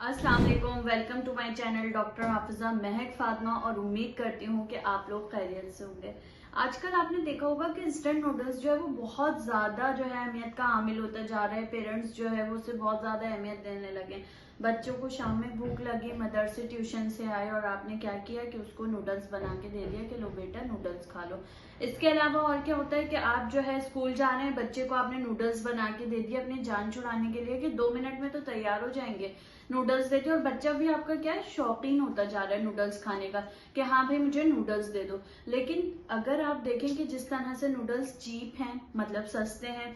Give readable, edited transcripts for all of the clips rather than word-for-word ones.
अस्सलाम वालेकुम, welcome to my channel doctor Hafiza Mahak Fatima. और उम्मीद करती हूँ कि आप लोग खैरियत से होंगे। आजकल आपने देखा होगा कि इंस्टेंट नूडल्स जो है वो बहुत ज्यादा जो है अहमियत का हामिल होता जा रहा है। पेरेंट्स जो है वो उसे बहुत ज्यादा अहमियत देने लगे। बच्चों को शाम में भूख लगी, मदर से ट्यूशन से आए और आपने क्या किया कि उसको नूडल्स बना के दे दिया कि लो बेटा नूडल्स खा लो। इसके अलावा और क्या होता है कि आप जो है स्कूल जा रहे हैं, बच्चे को आपने नूडल्स बना के दे दिया अपनी जान छुड़ाने के लिए कि 2 मिनट में तो तैयार हो जाएंगे, नूडल्स देते। और बच्चा भी आपका क्या है, शौकीन होता जा रहा है नूडल्स खाने का कि हाँ भाई मुझे नूडल्स दे दो। लेकिन अगर आप देखें कि जिस तरह से नूडल्स चीप हैं, मतलब सस्ते हैं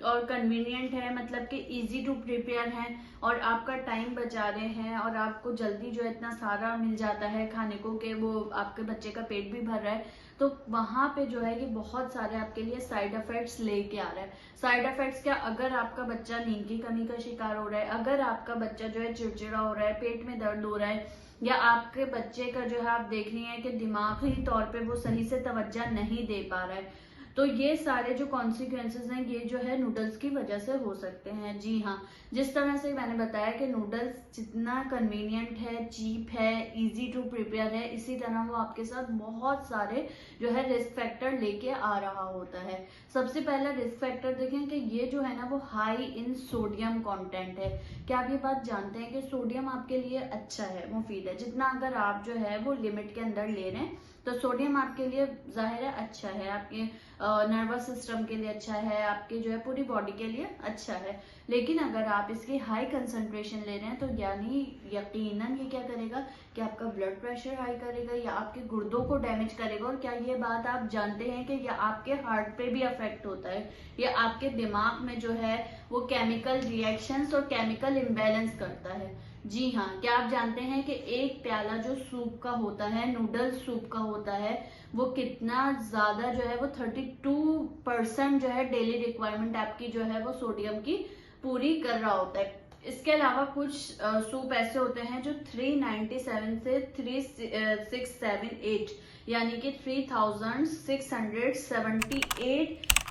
और कन्वीनियंट है, मतलब कि इजी टू प्रिपेयर है और आपका टाइम बचा रहे हैं और आपको जल्दी जो है इतना सारा मिल जाता है खाने को कि वो आपके बच्चे का पेट भी भर रहा है, तो वहां पे जो है ये बहुत सारे आपके लिए साइड इफेक्ट्स लेके आ रहा है। साइड इफेक्ट्स क्या, अगर आपका बच्चा नींद की कमी का शिकार हो रहा है, अगर आपका बच्चा जो है चिड़चिड़ा हो रहा है, पेट में दर्द हो रहा है, या आपके बच्चे का जो है आप देख रही हैं कि दिमागी तौर पे वो सही से तवज्जो नहीं दे पा रहा है, तो ये सारे जो कॉन्सिक्वेंसेस हैं ये जो है नूडल्स की वजह से हो सकते हैं। जी हाँ, जिस तरह से मैंने बताया कि नूडल्स जितना कन्वीनियंट है, चीप है, इजी टू प्रिपेयर है, इसी तरह वो आपके साथ बहुत सारे जो है रिस्क फैक्टर लेके आ रहा होता है। सबसे पहला रिस्क फैक्टर देखें कि ये जो है ना वो हाई इन सोडियम कंटेंट है। क्या आप ये बात जानते हैं कि सोडियम आपके लिए अच्छा है, मुफीद है, जितना अगर आप जो है वो लिमिट के अंदर ले रहे हैं तो सोडियम आपके लिए जाहिर है अच्छा है, आपके नर्वस सिस्टम के लिए अच्छा है, आपके जो है पूरी बॉडी के लिए अच्छा है। लेकिन अगर आप इसकी हाई कंसंट्रेशन ले रहे हैं तो यानी यकीनन ये क्या करेगा कि आपका ब्लड प्रेशर हाई करेगा या आपके गुर्दों को डैमेज करेगा। और क्या ये बात आप जानते हैं कि ये आपके हार्ट पे भी अफेक्ट होता है, ये आपके दिमाग में जो है वो केमिकल रिएक्शंस और केमिकल इम्बैलेंस करता है। जी हाँ, क्या आप जानते हैं कि एक प्याला जो सूप का होता है, नूडल सूप का होता है, वो कितना ज्यादा जो है वो 32% जो है डेली रिक्वायरमेंट आपकी जो है वो सोडियम की पूरी कर रहा होता है। इसके अलावा कुछ सूप ऐसे होते हैं जो 397 से 3678 यानी कि 3678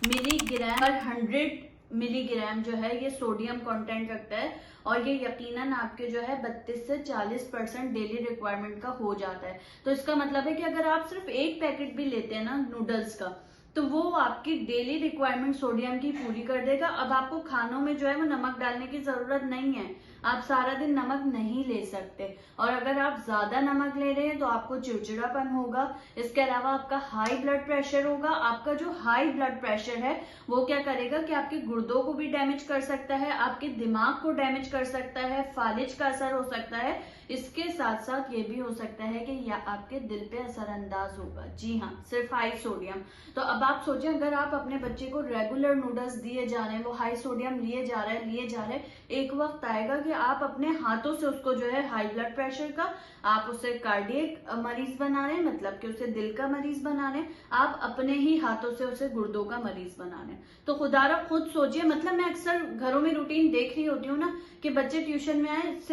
मिलीग्राम पर 100 मिलीग्राम जो है ये सोडियम कंटेंट रखता है। और ये यकीनन आपके जो है 32 से 40% डेली रिक्वायरमेंट का हो जाता है। तो इसका मतलब है कि अगर आप सिर्फ एक पैकेट भी लेते हैं ना नूडल्स का, तो वो आपकी डेली रिक्वायरमेंट सोडियम की पूरी कर देगा। अब आपको खानों में जो है वो नमक डालने की जरूरत नहीं है, आप सारा दिन नमक नहीं ले सकते। और अगर आप ज्यादा नमक ले रहे हैं तो आपको चिड़चिड़ापन होगा। इसके अलावा आपका हाई ब्लड प्रेशर होगा। आपका जो हाई ब्लड प्रेशर है वो क्या करेगा कि आपके गुर्दों को भी डैमेज कर सकता है, आपके दिमाग को डैमेज कर सकता है, फालिज का असर हो सकता है। इसके साथ साथ ये भी हो सकता है कि या आपके दिल पे असरअंदाज होगा। जी हाँ, सिर्फ हाई सोडियम। तो अब आप सोचें, अगर आप अपने बच्चे को रेगुलर नूडल्स दिए जा रहे हैं, वो हाई सोडियम लिए जा रहे हैं, एक वक्त आएगा कि आप अपने हाथों से उसको जो है हाई ब्लड प्रेशर का, आप उसे कार्डियक मरीज बना रहे हैं, मतलब कि उसे दिल का मरीज बना रहे हैं, आप अपने ही हाथों से उसे गुर्दों का मरीज बना रहे हैं। तो खुदारा खुद सोचिए, मतलब मैं अक्सर घरों में रूटीन देख रही होती हूँ ना कि बच्चे ट्यूशन में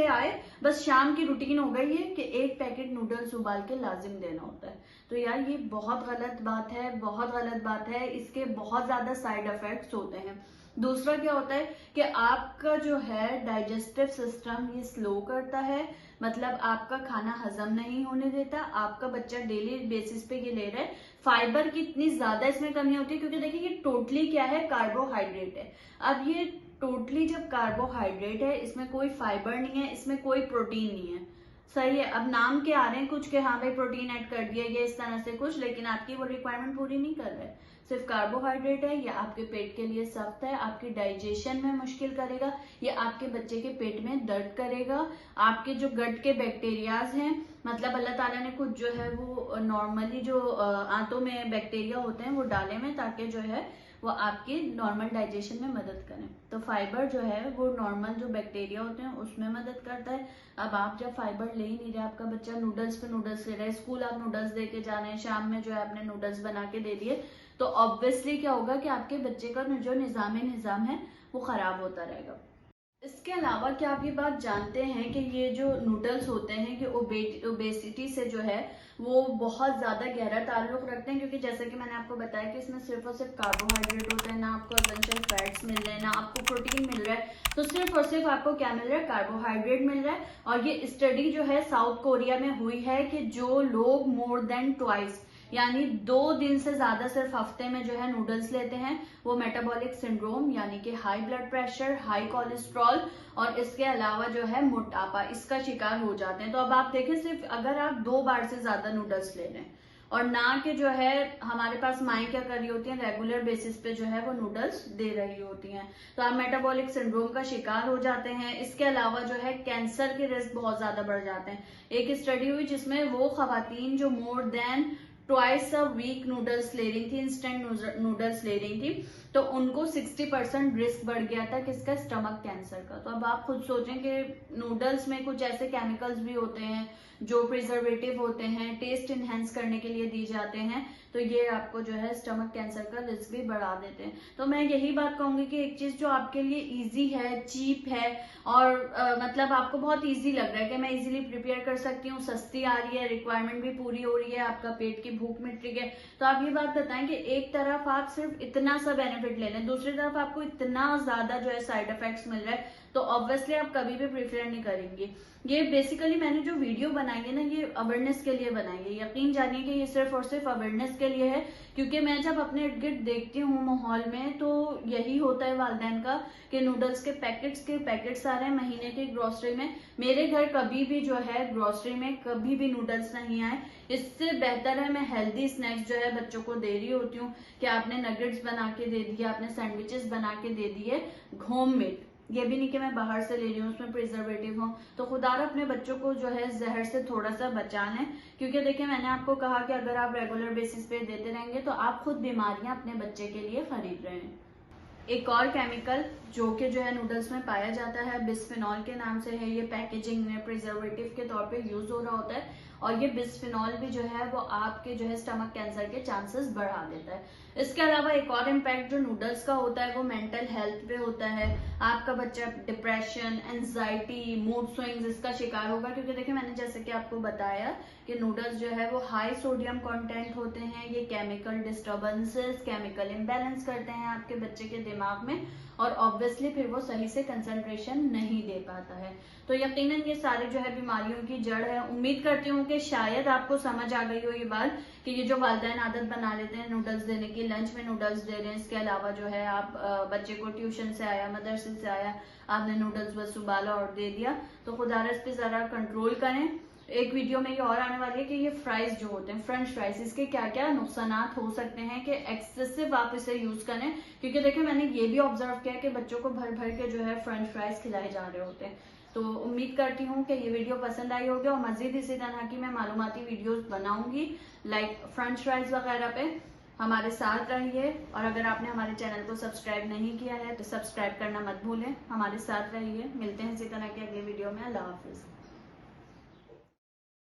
आए बस शाम की रूटीन हो गई है कि एक पैकेट नूडल्स उबाल के लाजिम देना होता है। तो यार ये बहुत गलत बात है, बहुत गलत बात है। इसके बहुत ज्यादा साइड इफेक्ट्स होते हैं। दूसरा क्या होता है कि आपका जो है डाइजेस्टिव सिस्टम ये स्लो करता है, मतलब आपका खाना हजम नहीं होने देता। आपका बच्चा डेली बेसिस पे ये ले रहा है। फाइबर की इतनी ज्यादा इसमें कमी होती है क्योंकि देखिए ये टोटली क्या है, कार्बोहाइड्रेट है। अब ये टोटली जब कार्बोहाइड्रेट है, इसमें कोई फाइबर नहीं है, इसमें कोई प्रोटीन नहीं है। सही है, अब नाम के आ रहे हैं कुछ के हाँ भाई प्रोटीन ऐड कर दिया गया इस तरह से कुछ, लेकिन आपकी वो रिक्वायरमेंट पूरी नहीं कर रहा है। सिर्फ कार्बोहाइड्रेट है, ये आपके पेट के लिए सख्त है, आपकी डाइजेशन में मुश्किल करेगा, ये आपके बच्चे के पेट में दर्द करेगा। आपके जो गट के बैक्टीरियाज हैं, मतलब अल्लाह ताला ने कुछ जो है वो नॉर्मली जो आंतों में बैक्टीरिया होते हैं वो डाले में, ताकि जो है वो आपकी नॉर्मल डाइजेशन में मदद करें। तो फाइबर जो है वो नॉर्मल जो बैक्टीरिया होते हैं उसमें मदद करता है। अब आप जब फाइबर ले ही नहीं रहे, आपका बच्चा नूडल्स पे नूडल्स ले रहा है, स्कूल आप नूडल्स दे के जा रहे हैं, शाम में जो है आपने नूडल्स बना के दे दिए, तो ऑब्वियसली क्या होगा कि आपके बच्चे का जो निजाम है वो खराब होता रहेगा। इसके अलावा क्या आप ये बात जानते हैं कि ये जो नूडल्स होते हैं कि ओबेसिटी से जो है वो बहुत ज्यादा गहरा ताल्लुक रखते हैं, क्योंकि जैसे कि मैंने आपको बताया कि इसमें सिर्फ और सिर्फ कार्बोहाइड्रेट होते हैं, ना आपको एसेंशियल फैट्स मिल रहे हैं, ना आपको प्रोटीन मिल रहा है, तो सिर्फ और सिर्फ आपको क्या मिल रहा है, कार्बोहाइड्रेट मिल रहा है। और ये स्टडी जो है साउथ कोरिया में हुई है कि जो लोग मोर देन ट्वाइस यानी 2 दिन से ज्यादा सिर्फ हफ्ते में जो है नूडल्स लेते हैं, वो मेटाबॉलिक सिंड्रोम यानी कि high blood pressure, high cholesterol और इसके अलावा जो है मोटापा, इसका शिकार हो जाते हैं। तो अब आप देखें, सिर्फ अगर आप 2 बार से ज्यादा नूडल्स ले रहे हैं और ना कि जो है हमारे पास माएँ क्या कर रही होती हैं, रेगुलर बेसिस पे जो है वो नूडल्स दे रही होती हैं, तो आप मेटाबॉलिक सिंड्रोम का शिकार हो जाते हैं। इसके अलावा जो है कैंसर के रिस्क बहुत ज्यादा बढ़ जाते हैं। एक स्टडी हुई जिसमें वो खवातीन जो more than twice a week noodles ले रही थी, इंस्टेंट नूडल्स ले रही थी, तो उनको 60% रिस्क बढ़ गया था किसका, स्टमक कैंसर का। तो अब आप खुद सोचें कि नूडल्स में कुछ ऐसे केमिकल्स भी होते हैं जो प्रिजर्वेटिव होते हैं, टेस्ट इनहेंस करने के लिए दी जाते हैं, तो ये आपको जो है स्टमक कैंसर का रिस्क भी बढ़ा देते हैं। तो मैं यही बात कहूंगी कि एक चीज जो आपके लिए इजी है, चीप है और मतलब आपको बहुत इजी लग रहा है कि मैं इजीली प्रिपेयर कर सकती हूँ, सस्ती आ रही है, रिक्वायरमेंट भी पूरी हो रही है, आपका पेट की भूख मिट रही है, तो आप ये बात बताएं कि एक तरफ आप सिर्फ इतना सा बेनिफिट ले लें, दूसरी तरफ आपको इतना ज्यादा जो है साइड इफेक्ट्स मिल रहा है, तो ऑब्वियसली आप कभी भी प्रेफर नहीं करेंगे। ये बेसिकली मैंने जो वीडियो बनाई है ना, ये अवेयरनेस के लिए बनाई है। यकीन जानिए कि ये सिर्फ और सिर्फ अवेयरनेस के लिए है, क्योंकि मैं जब अपने इर्द गिर्द देखती हूँ माहौल में, तो यही होता है वालिदैन का कि नूडल्स के पैकेट्स आ रहे हैं महीने की ग्रोसरी में। मेरे घर कभी भी जो है ग्रोसरी में कभी भी नूडल्स नहीं आए। इससे बेहतर है मैं हेल्दी स्नैक्स जो है बच्चों को दे रही होती हूँ कि आपने नगेट्स बना के दे दिए, आपने सैंडविचेस बना के दे दिए होममेड, ये भी नहीं कि मैं बाहर से ले रही हूँ उसमें प्रिजर्वेटिव हो। तो खुदारा अपने बच्चों को जो है जहर से थोड़ा सा बचा लें, क्योंकि देखिए मैंने आपको कहा कि अगर आप रेगुलर बेसिस पे देते रहेंगे तो आप खुद बीमारियां अपने बच्चे के लिए खरीद रहे हैं। एक और केमिकल जो कि जो है नूडल्स में पाया जाता है, बिस्फेनॉल के नाम से है, ये पैकेजिंग में प्रिजर्वेटिव के तौर पे यूज हो रहा होता है, और ये बिस्फेनॉल भी जो है वो आपके जो है स्टमक कैंसर के चांसेस बढ़ा देता है। इसके अलावा एक और इम्पैक्ट जो नूडल्स का होता है वो मेंटल हेल्थ पे होता है। आपका बच्चा डिप्रेशन, एंजाइटी, मूड स्विंग्स इसका शिकार होगा, क्योंकि देखिए मैंने जैसे कि आपको बताया कि नूडल्स जो है वो हाई सोडियम कंटेंट होते हैं, ये केमिकल डिस्टर्बेंसेस, केमिकल इम्बैलेंस करते हैं आपके बच्चे के दिमाग में, और ऑब्वियसली फिर वो सही से कंसंट्रेशन नहीं दे पाता है। तो यकीनन ये सारी जो है बीमारियों की जड़ है। उम्मीद करती हूँ कि शायद आपको समझ आ गई हो ये बात कि ये जो वालिदैन आदत बना लेते हैं नूडल्स देने की, लंच में नूडल्स दे रहे हैं, इसके अलावा जो है आप बच्चे को ट्यूशन से आया, मदरसे से आया, आपने नूडल्स बस उबाला और दे दिया, तो खुदारा इस पे जरा कंट्रोल करें। एक वीडियो में ये और आने वाली है कि ये फ्राइज जो होते हैं, फ्रेंच फ्राइज, इसके क्या क्या नुकसान हो सकते हैं कि एक्सेसिव आप इसे यूज करें, क्योंकि देखिए मैंने ये भी ऑब्जर्व किया कि बच्चों को भर भर के जो है फ्रेंच फ्राइज खिलाए जा रहे होते हैं। तो उम्मीद करती हूँ कि ये वीडियो पसंद आई होगी, और मजीद इसी तरह की मैं मालूमाती वीडियोस बनाऊंगी लाइक फ्रेंच फ्राइज वगैरह पे। हमारे साथ रहिए, और अगर आपने हमारे चैनल को सब्सक्राइब नहीं किया है तो सब्सक्राइब करना मत भूलें। हमारे साथ रहिए, मिलते हैं इसी तरह की अगली वीडियो में। अल्लाह हाफिज।